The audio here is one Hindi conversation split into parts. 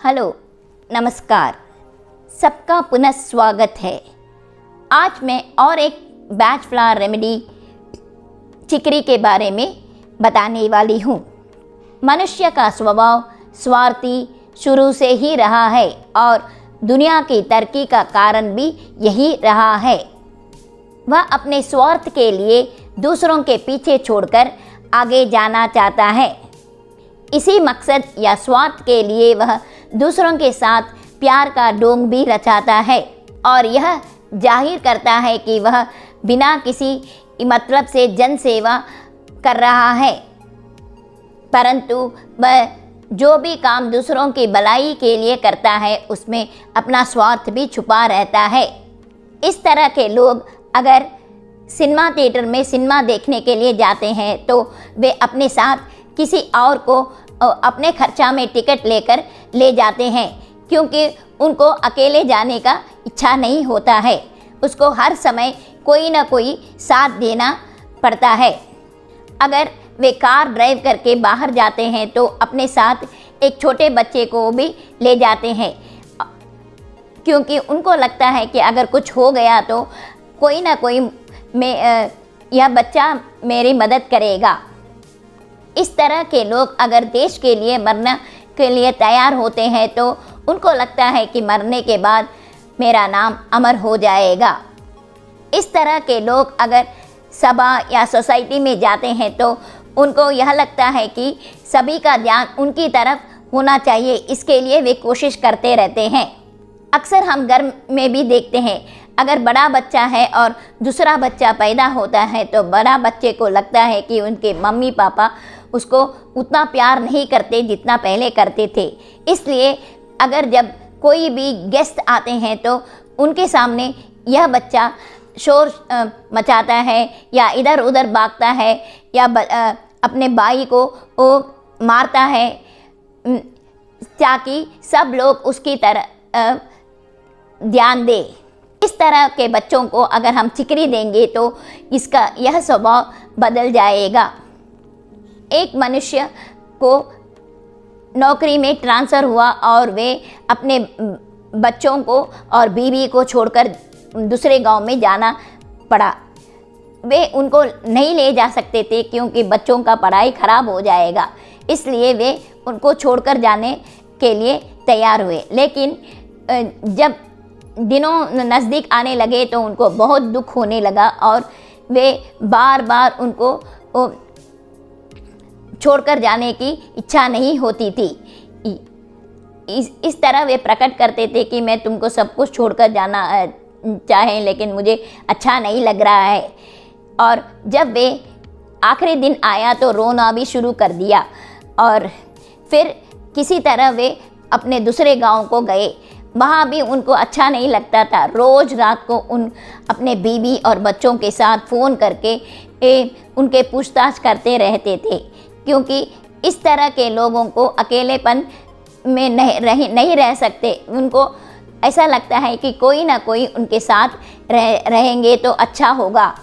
हेलो, नमस्कार। सबका पुनः स्वागत है। आज मैं और एक बैच फ्लावर रेमेडी चिकरी के बारे में बताने वाली हूँ। मनुष्य का स्वभाव स्वार्थी शुरू से ही रहा है और दुनिया की तरक्की का कारण भी यही रहा है। वह अपने स्वार्थ के लिए दूसरों के पीछे छोड़कर आगे जाना चाहता है। इसी मकसद या स्वार्थ के लिए वह दूसरों के साथ प्यार का ढोंग भी रचाता है और यह जाहिर करता है कि वह बिना किसी मतलब से जन सेवा कर रहा है, परंतु वह जो भी काम दूसरों की भलाई के लिए करता है उसमें अपना स्वार्थ भी छुपा रहता है। इस तरह के लोग अगर सिनेमा थिएटर में सिनेमा देखने के लिए जाते हैं तो वे अपने साथ किसी और को अपने खर्चा में टिकट लेकर ले जाते हैं, क्योंकि उनको अकेले जाने का इच्छा नहीं होता है। उसको हर समय कोई ना कोई साथ देना पड़ता है। अगर वे कार ड्राइव करके बाहर जाते हैं तो अपने साथ एक छोटे बच्चे को भी ले जाते हैं, क्योंकि उनको लगता है कि अगर कुछ हो गया तो कोई ना कोई यह बच्चा मेरी मदद करेगा। इस तरह के लोग अगर देश के लिए मरने के लिए तैयार होते हैं तो उनको लगता है कि मरने के बाद मेरा नाम अमर हो जाएगा। इस तरह के लोग अगर सभा या सोसाइटी में जाते हैं तो उनको यह लगता है कि सभी का ध्यान उनकी तरफ होना चाहिए, इसके लिए वे कोशिश करते रहते हैं। अक्सर हम घर में भी देखते हैं, अगर बड़ा बच्चा है और दूसरा बच्चा पैदा होता है तो बड़ा बच्चे को लगता है कि उनके मम्मी पापा उसको उतना प्यार नहीं करते जितना पहले करते थे। इसलिए अगर जब कोई भी गेस्ट आते हैं तो उनके सामने यह बच्चा शोर मचाता है या इधर उधर भागता है या अपने भाई को मारता है, ताकि सब लोग उसकी तरह ध्यान दे। इस तरह के बच्चों को अगर हम चिकरी देंगे तो इसका यह स्वभाव बदल जाएगा। एक मनुष्य को नौकरी में ट्रांसफ़र हुआ और वे अपने बच्चों को और बीवी को छोड़कर दूसरे गांव में जाना पड़ा। वे उनको नहीं ले जा सकते थे क्योंकि बच्चों का पढ़ाई ख़राब हो जाएगा, इसलिए वे उनको छोड़कर जाने के लिए तैयार हुए। लेकिन जब दिनों नज़दीक आने लगे तो उनको बहुत दुख होने लगा और वे बार बार उनको छोड़कर जाने की इच्छा नहीं होती थी। इस तरह वे प्रकट करते थे कि मैं तुमको सब कुछ छोड़कर जाना चाहें, लेकिन मुझे अच्छा नहीं लग रहा है। और जब वे आखिरी दिन आया तो रोना भी शुरू कर दिया और फिर किसी तरह वे अपने दूसरे गांव को गए। वहाँ भी उनको अच्छा नहीं लगता था। रोज़ रात को अपने बीवी और बच्चों के साथ फ़ोन करके उनके पूछताछ करते रहते थे, क्योंकि इस तरह के लोगों को अकेलेपन में नहीं रह सकते। उनको ऐसा लगता है कि कोई ना कोई उनके साथ रहेंगे तो अच्छा होगा।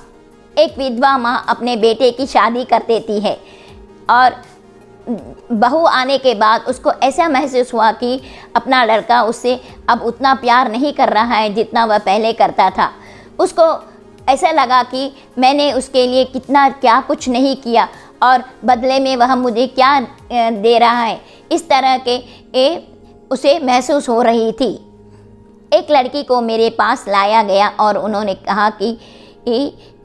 एक विधवा माँ अपने बेटे की शादी कर देती है और बहू आने के बाद उसको ऐसा महसूस हुआ कि अपना लड़का उससे अब उतना प्यार नहीं कर रहा है जितना वह पहले करता था। उसको ऐसा लगा कि मैंने उसके लिए कितना क्या कुछ नहीं किया और बदले में वह मुझे क्या दे रहा है। इस तरह के उसे महसूस हो रही थी। एक लड़की को मेरे पास लाया गया और उन्होंने कहा कि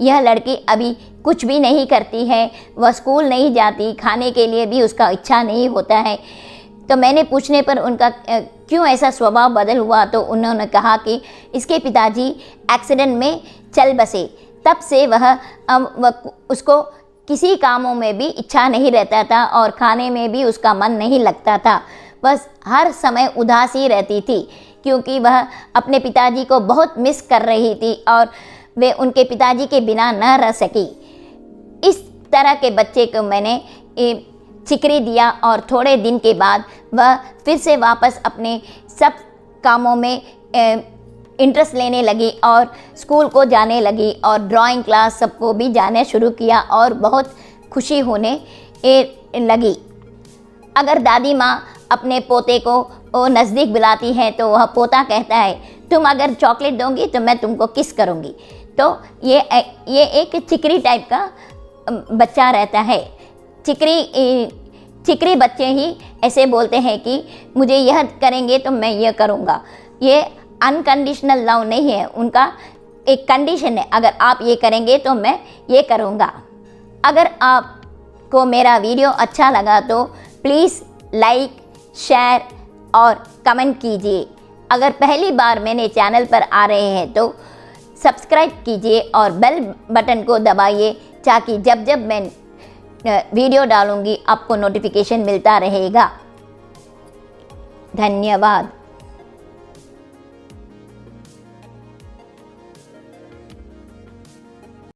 यह लड़की अभी कुछ भी नहीं करती है, वह स्कूल नहीं जाती, खाने के लिए भी उसका इच्छा नहीं होता है। तो मैंने पूछने पर उनका क्यों ऐसा स्वभाव बदल हुआ तो उन्होंने कहा कि इसके पिताजी एक्सीडेंट में चल बसे, तब से वह उसको किसी कामों में भी इच्छा नहीं रहता था और खाने में भी उसका मन नहीं लगता था। बस हर समय उदास ही रहती थी, क्योंकि वह अपने पिताजी को बहुत मिस कर रही थी और वे उनके पिताजी के बिना न रह सकी। इस तरह के बच्चे को मैंने चिकरी दिया और थोड़े दिन के बाद वह फिर से वापस अपने सब कामों में इंटरेस्ट लेने लगी और स्कूल को जाने लगी और ड्राइंग क्लास सबको भी जाने शुरू किया और बहुत खुशी होने लगी। अगर दादी माँ अपने पोते को वो नज़दीक बुलाती है तो वह पोता कहता है तुम अगर चॉकलेट दोगी तो मैं तुमको किस करूँगी। तो ये एक चिकरी टाइप का बच्चा रहता है। चिकरी बच्चे ही ऐसे बोलते हैं कि मुझे यह करेंगे तो मैं यह करूँगा। ये अनकंडीशनल लव नहीं है, उनका एक कंडीशन है, अगर आप ये करेंगे तो मैं ये करूँगा। अगर आपको मेरा वीडियो अच्छा लगा तो प्लीज़ लाइक, शेयर और कमेंट कीजिए। अगर पहली बार मेरे चैनल पर आ रहे हैं तो सब्सक्राइब कीजिए और बेल बटन को दबाइए ताकि जब जब मैं वीडियो डालूँगी आपको नोटिफिकेशन मिलता रहेगा। धन्यवाद।